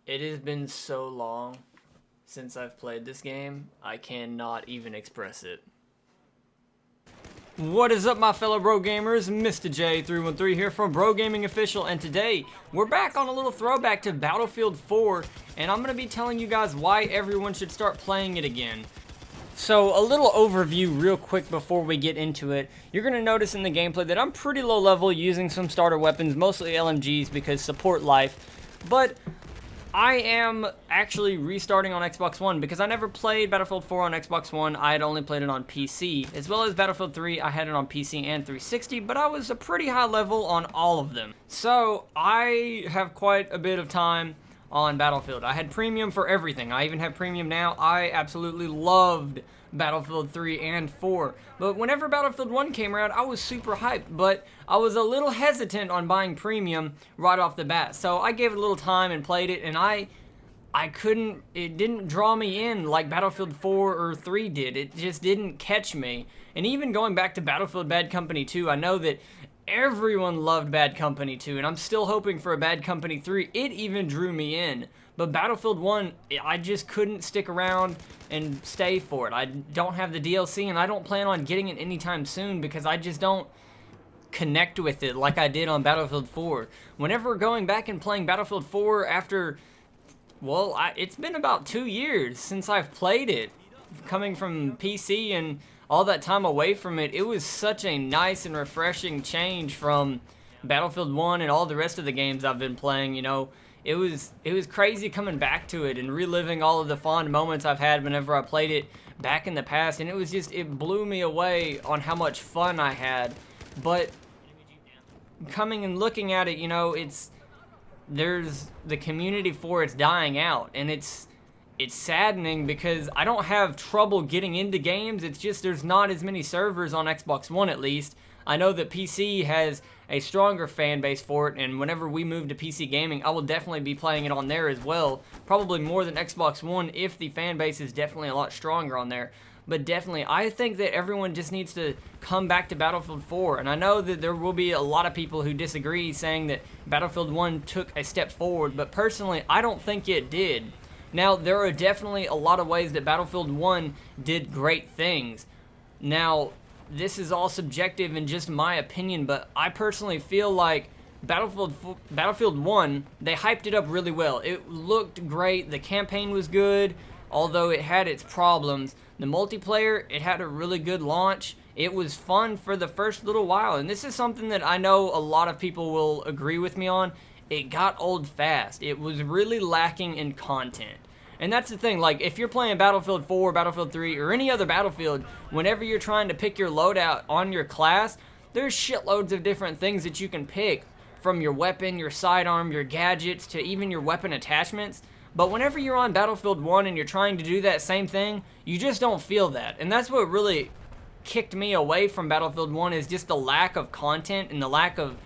It has been so long since I've played this game, I cannot even express it. What is up, my fellow bro gamers? Mr. J313 here from Bro Gaming Official, and today we're back on a little throwback to Battlefield 4, and I'm going to be telling you guys why everyone should start playing it again. So, a little overview real quick before we get into it. You're going to notice in the gameplay that I'm pretty low level using some starter weapons, mostly LMGs because support life, but I am actually restarting on Xbox One because I never played Battlefield 4 on Xbox One. I had only played it on PC, as well as Battlefield 3. I had it on PC and 360, but I was a pretty high level on all of them. So I have quite a bit of time on Battlefield. I had premium for everything. I even have premium now. I absolutely loved Battlefield 3 and 4. But whenever Battlefield 1 came around, I was super hyped, but I was a little hesitant on buying premium right off the bat. So I gave it a little time and played it, and I couldn't, it didn't draw me in like Battlefield 4 or 3 did. It just didn't catch me. And even going back to Battlefield Bad Company 2, I know that everyone loved Bad Company 2, and I'm still hoping for a Bad Company 3. It even drew me in. But Battlefield 1, I just couldn't stick around and stay for it. I don't have the DLC, and I don't plan on getting it anytime soon because I just don't connect with it like I did on Battlefield 4. Whenever going back and playing Battlefield 4 after, well, it's been about 2 years since I've played it. Coming from PC and all that time away from it, it was such a nice and refreshing change from Battlefield 1 and all the rest of the games I've been playing, you know. It was crazy coming back to it and reliving all of the fond moments I've had whenever I played it back in the past, and it blew me away on how much fun I had. But coming and looking at it, you know, there's the community for it's dying out, and it's saddening because I don't have trouble getting into games. It's just there's not as many servers on Xbox One, at least. I know that PC has a stronger fan base for it, and whenever we move to PC gaming, I will definitely be playing it on there as well. Probably more than Xbox One if the fan base is definitely a lot stronger on there. But definitely, I think that everyone just needs to come back to Battlefield 4. And I know that there will be a lot of people who disagree, saying that Battlefield 1 took a step forward, but personally, I don't think it did. Now, there are definitely a lot of ways that Battlefield 1 did great things. Now, this is all subjective and just my opinion, but I personally feel like Battlefield 1, they hyped it up really well. It looked great, the campaign was good, although it had its problems. The multiplayer, it had a really good launch. It was fun for the first little while, and this is something that I know a lot of people will agree with me on. It got old fast. It was really lacking in content. And that's the thing, like, if you're playing Battlefield 4, Battlefield 3, or any other Battlefield, whenever you're trying to pick your loadout on your class, there's shitloads of different things that you can pick, from your weapon, your sidearm, your gadgets, to even your weapon attachments. But whenever you're on Battlefield 1 and you're trying to do that same thing, you just don't feel that. And that's what really kicked me away from Battlefield 1, is just the lack of content and the lack of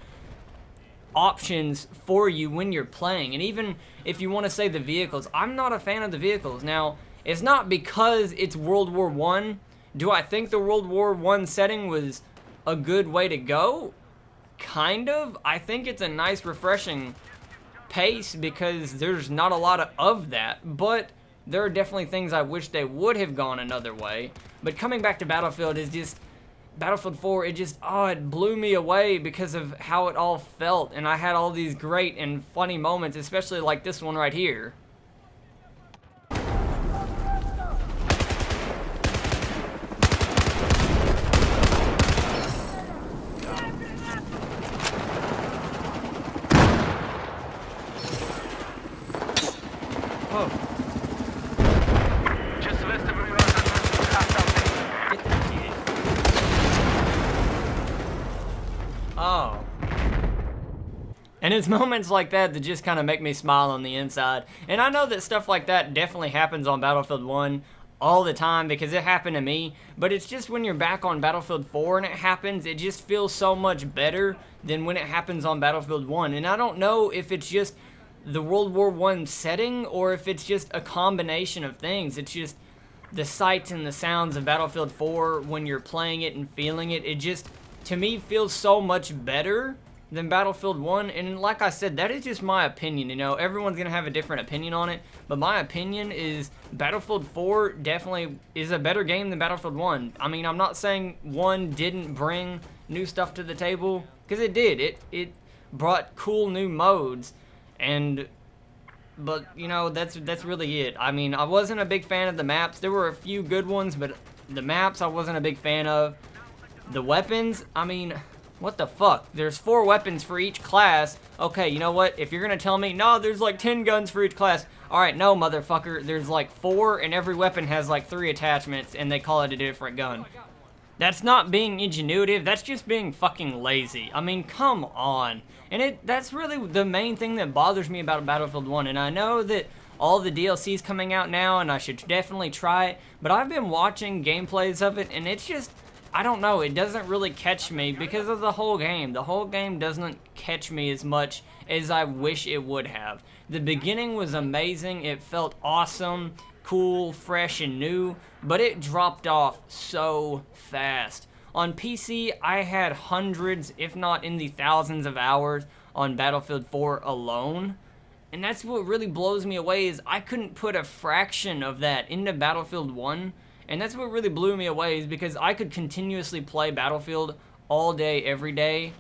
options for you when you're playing. And even if you want to say the vehicles, I'm not a fan of the vehicles. Now, it's not because it's World War I. Do I think the World War I setting was a good way to go? Kind of. I think it's a nice, refreshing pace because there's not a lot of that, but there are definitely things I wish they would have gone another way. But coming back to Battlefield is just, Battlefield 4, it blew me away because of how it all felt, and I had all these great and funny moments, especially like this one right here. Oh. Oh. And it's moments like that that just kind of make me smile on the inside. And I know that stuff like that definitely happens on Battlefield 1 all the time because it happened to me. But it's just when you're back on Battlefield 4 and it happens, it just feels so much better than when it happens on Battlefield 1. And I don't know if it's just the World War I setting or if it's just a combination of things. It's just the sights and the sounds of Battlefield 4 when you're playing it and feeling it. It just, to me, feels so much better than Battlefield 1, and like I said, that is just my opinion. You know, everyone's gonna have a different opinion on it, but my opinion is Battlefield 4 definitely is a better game than Battlefield 1. I mean, I'm not saying 1 didn't bring new stuff to the table, because it did. It brought cool new modes, but you know, that's really it. I mean, I wasn't a big fan of the maps. There were a few good ones, but the maps I wasn't a big fan of. The weapons, I mean, what the fuck? There's 4 weapons for each class. Okay, you know what? If you're gonna tell me, no, there's like 10 guns for each class. Alright, no, motherfucker. There's like 4, and every weapon has like 3 attachments, and they call it a different gun. That's not being ingenuitive, that's just being fucking lazy. I mean, come on. And that's really the main thing that bothers me about Battlefield 1, and I know that all the DLC's coming out now, and I should definitely try it, but I've been watching gameplays of it, and it's just, I don't know, it doesn't really catch me because of the whole game. The whole game doesn't catch me as much as I wish it would have. The beginning was amazing, it felt awesome, cool, fresh, and new, but it dropped off so fast. On PC, I had hundreds, if not in the thousands of hours on Battlefield 4 alone. And that's what really blows me away is I couldn't put a fraction of that into Battlefield 1. And that's what really blew me away is because I could continuously play Battlefield all day, every day.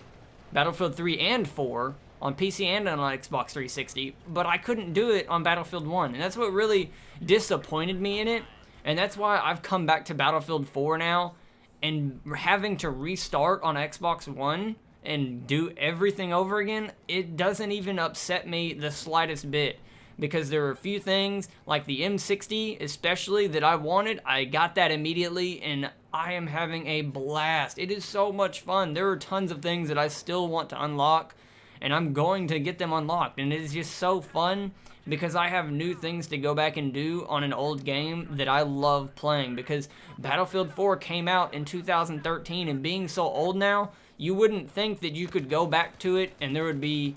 Battlefield 3 and 4 on PC and on Xbox 360. But I couldn't do it on Battlefield 1. And that's what really disappointed me in it. And that's why I've come back to Battlefield 4 now. And having to restart on Xbox One and do everything over again, it doesn't even upset me the slightest bit. Because there are a few things, like the M60 especially, that I wanted. I got that immediately, and I am having a blast. It is so much fun. There are tons of things that I still want to unlock, and I'm going to get them unlocked. And it is just so fun, because I have new things to go back and do on an old game that I love playing. Because Battlefield 4 came out in 2013, and being so old now, you wouldn't think that you could go back to it and there would be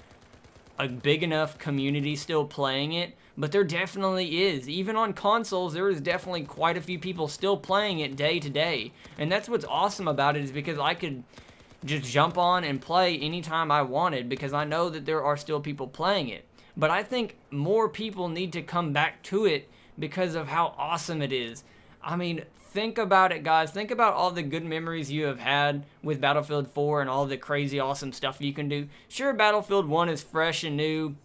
a big enough community still playing it, but there definitely is. Even on consoles, there is definitely quite a few people still playing it day to day, and that's what's awesome about it is because I could just jump on and play anytime I wanted because I know that there are still people playing it. But I think more people need to come back to it because of how awesome it is. I mean, think about it, guys. Think about all the good memories you have had with Battlefield 4 and all the crazy awesome stuff you can do. Sure, Battlefield 1 is fresh and new.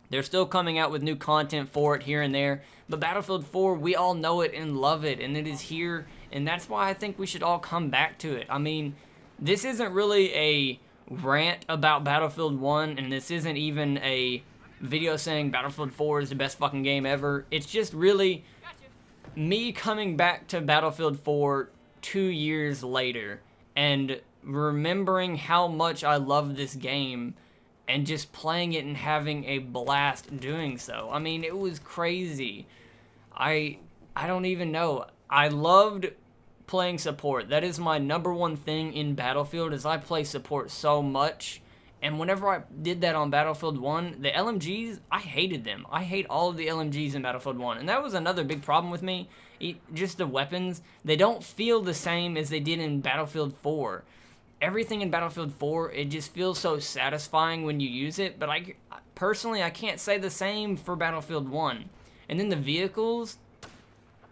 They're still coming out with new content for it here and there. But Battlefield 4, we all know it and love it, and it is here. And that's why I think we should all come back to it. I mean, this isn't really a rant about Battlefield 1, and this isn't even a video saying Battlefield 4 is the best fucking game ever. It's just really me coming back to Battlefield 4 2 years later and remembering how much I love this game and just playing it and having a blast doing so. I mean, it was crazy. I don't even know. I loved playing support. That is my #1 thing in Battlefield is I play support so much. And whenever I did that on Battlefield 1, the LMGs, I hated them. I hate all of the LMGs in Battlefield 1. And that was another big problem with me. Just the weapons. They don't feel the same as they did in Battlefield 4. Everything in Battlefield 4, it just feels so satisfying when you use it. But personally, I can't say the same for Battlefield 1. And then the vehicles,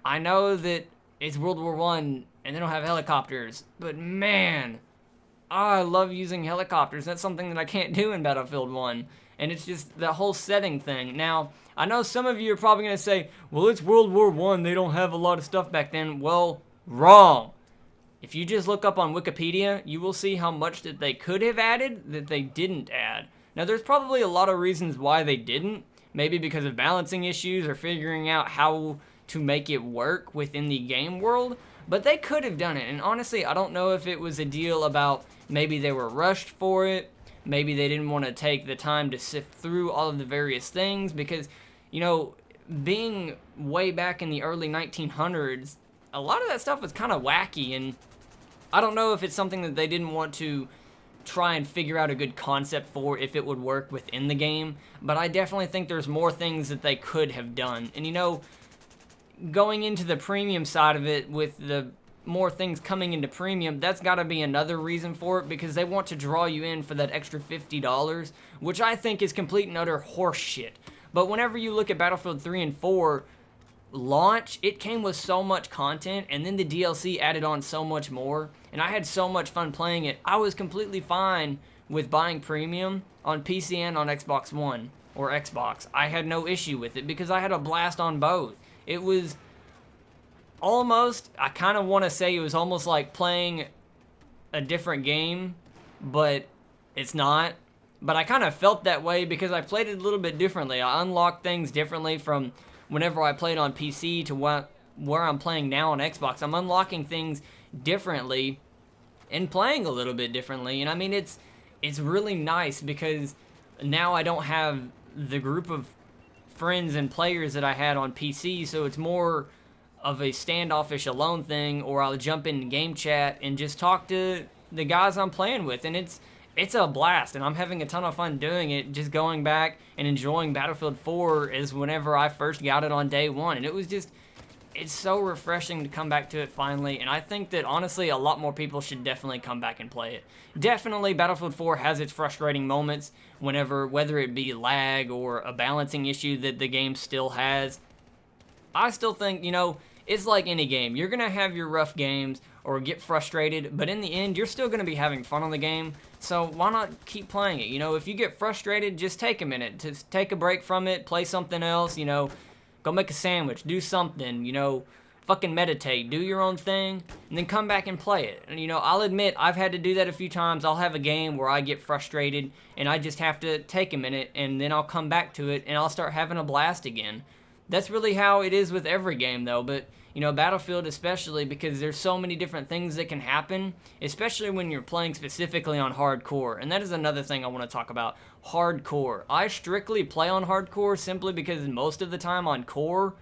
I know that it's World War I and they don't have helicopters. But man, I love using helicopters. That's something that I can't do in Battlefield 1. And it's just the whole setting thing. Now, I know some of you are probably going to say, well, it's World War I. They don't have a lot of stuff back then. Well, wrong. If you just look up on Wikipedia, you will see how much that they could have added that they didn't add. Now, there's probably a lot of reasons why they didn't. Maybe because of balancing issues or figuring out how to make it work within the game world. But they could have done it. And honestly, I don't know if it was a deal about maybe they were rushed for it. Maybe they didn't want to take the time to sift through all of the various things. Because, you know, being way back in the early 1900s, a lot of that stuff was kind of wacky. And I don't know if it's something that they didn't want to try and figure out a good concept for if it would work within the game. But I definitely think there's more things that they could have done. And, you know, going into the premium side of it with the more things coming into premium, that's got to be another reason for it, because they want to draw you in for that extra $50, which I think is complete and utter horse shit. But whenever you look at Battlefield 3 and 4 launch, it came with so much content, and then the DLC added on so much more, and I had so much fun playing it. I was completely fine with buying premium on PC and on Xbox One or Xbox. I had no issue with it because I had a blast on both. It was almost, I kind of want to say it was almost like playing a different game, but it's not. But I kind of felt that way because I played it a little bit differently. I unlocked things differently from whenever I played on PC to where I'm playing now on Xbox. I'm unlocking things differently and playing a little bit differently. And I mean, it's really nice because now I don't have the group of friends and players that I had on PC, so it's more of a standoffish alone thing, or I'll jump in game chat and just talk to the guys I'm playing with, and it's a blast, and I'm having a ton of fun doing it, just going back and enjoying Battlefield 4 as whenever I first got it on day one, and it's so refreshing to come back to it finally, and I think that honestly a lot more people should definitely come back and play it. Definitely Battlefield 4 has its frustrating moments whether it be lag or a balancing issue that the game still has. I still think, it's like any game. You're going to have your rough games or get frustrated, but in the end, you're still going to be having fun on the game, so why not keep playing it? If you get frustrated, just take a minute, just take a break from it, play something else, go make a sandwich, do something, fucking meditate, do your own thing, and then come back and play it. And, I'll admit, I've had to do that a few times. I'll have a game where I get frustrated, and I just have to take a minute, and then I'll come back to it, and I'll start having a blast again. That's really how it is with every game, though, but, Battlefield especially, because there's so many different things that can happen, especially when you're playing specifically on hardcore, and that is another thing I want to talk about, hardcore. I strictly play on hardcore simply because most of the time on core,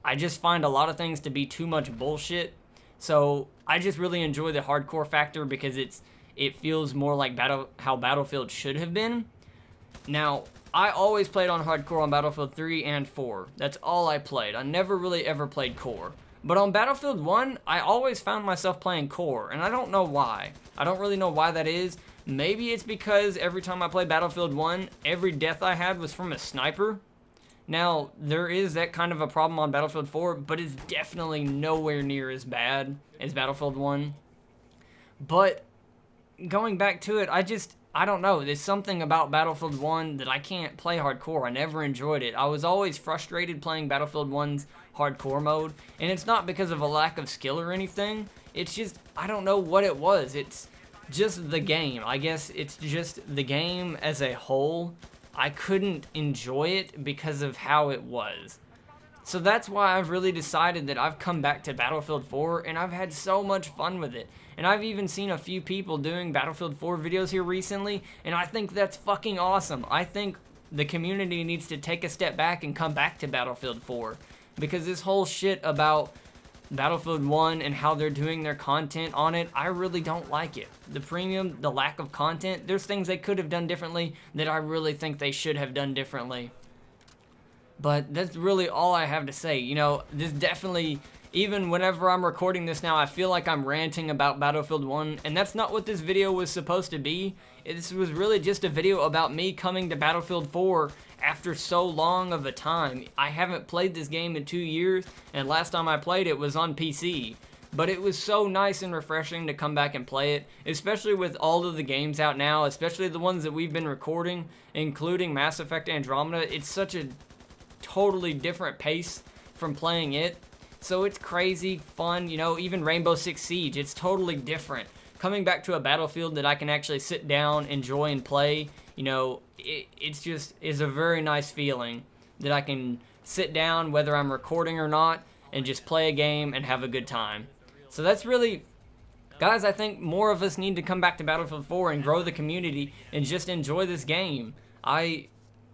I just find a lot of things to be too much bullshit, so I just really enjoy the hardcore factor because it feels more like how Battlefield should have been. Now, I always played on hardcore on Battlefield 3 and 4. That's all I played. I never really ever played core. But on Battlefield 1, I always found myself playing core, and I don't know why. I don't really know why that is. Maybe it's because every time I played Battlefield 1, every death I had was from a sniper. Now, there is that kind of a problem on Battlefield 4, but it's definitely nowhere near as bad as Battlefield 1. But going back to it, I don't know. There's something about Battlefield 1 that I can't play hardcore. I never enjoyed it. I was always frustrated playing Battlefield 1's hardcore mode, and it's not because of a lack of skill or anything. It's just, I don't know what it was. It's just the game. I guess it's just the game as a whole. I couldn't enjoy it because of how it was. So that's why I've really decided that I've come back to Battlefield 4, and I've had so much fun with it. And I've even seen a few people doing Battlefield 4 videos here recently, and I think that's fucking awesome. I think the community needs to take a step back and come back to Battlefield 4. Because this whole shit about Battlefield 1 and how they're doing their content on it, I really don't like it. The premium, the lack of content, there's things they could have done differently that I really think they should have done differently. But that's really all I have to say. This definitely, even whenever I'm recording this now, I feel like I'm ranting about Battlefield 1, and that's not what this video was supposed to be. This was really just a video about me coming to Battlefield 4 after so long of a time. I haven't played this game in 2 years, and last time I played it was on PC. But it was so nice and refreshing to come back and play it, especially with all of the games out now, especially the ones that we've been recording, including Mass Effect Andromeda. It's such a totally different pace from playing it. So it's crazy, fun, even Rainbow Six Siege, it's totally different. Coming back to a Battlefield that I can actually sit down, enjoy, and play, it's a very nice feeling that I can sit down, whether I'm recording or not, and just play a game and have a good time. So that's really, guys, I think more of us need to come back to Battlefield 4 and grow the community and just enjoy this game.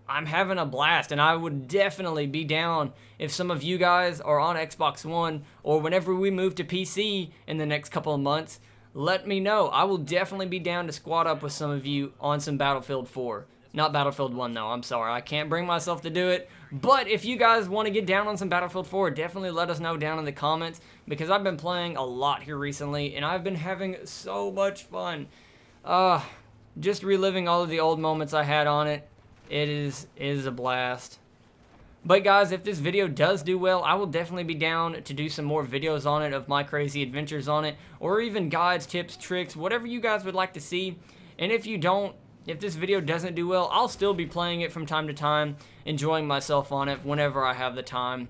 I'm having a blast, and I would definitely be down if some of you guys are on Xbox One, or whenever we move to PC in the next couple of months, let me know. I will definitely be down to squad up with some of you on some Battlefield 4. Not Battlefield 1, though. I'm sorry. I can't bring myself to do it. But if you guys want to get down on some Battlefield 4, definitely let us know down in the comments, because I've been playing a lot here recently, and I've been having so much fun. Just reliving all of the old moments I had on it. It is a blast. But guys, if this video does do well, I will definitely be down to do some more videos on it of my crazy adventures on it, or even guides, tips, tricks, whatever you guys would like to see. And if this video doesn't do well, I'll still be playing it from time to time, enjoying myself on it whenever I have the time.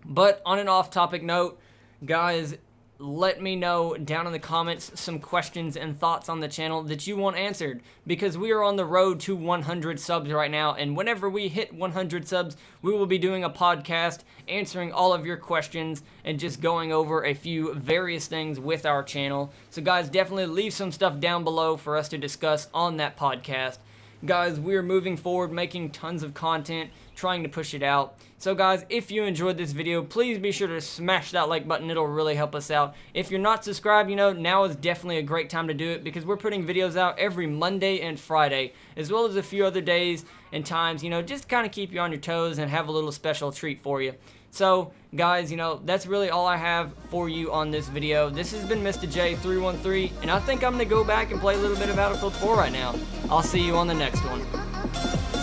But on an off-topic note, guys, let me know down in the comments some questions and thoughts on the channel that you want answered, because we are on the road to 100 subs right now, and whenever we hit 100 subs, we will be doing a podcast answering all of your questions and just going over a few various things with our channel. So guys, definitely leave some stuff down below for us to discuss on that podcast. Guys, we're moving forward, making tons of content, trying to push it out. So guys, if you enjoyed this video, please be sure to smash that like button. It'll really help us out. If you're not subscribed, now is definitely a great time to do it, because we're putting videos out every Monday and Friday, as well as a few other days and times, just kind of keep you on your toes and have a little special treat for you. So guys, that's really all I have for you on this video. This has been Mr. J313, and I think I'm going to go back and play a little bit of Battlefield 4 right now. I'll see you on the next one.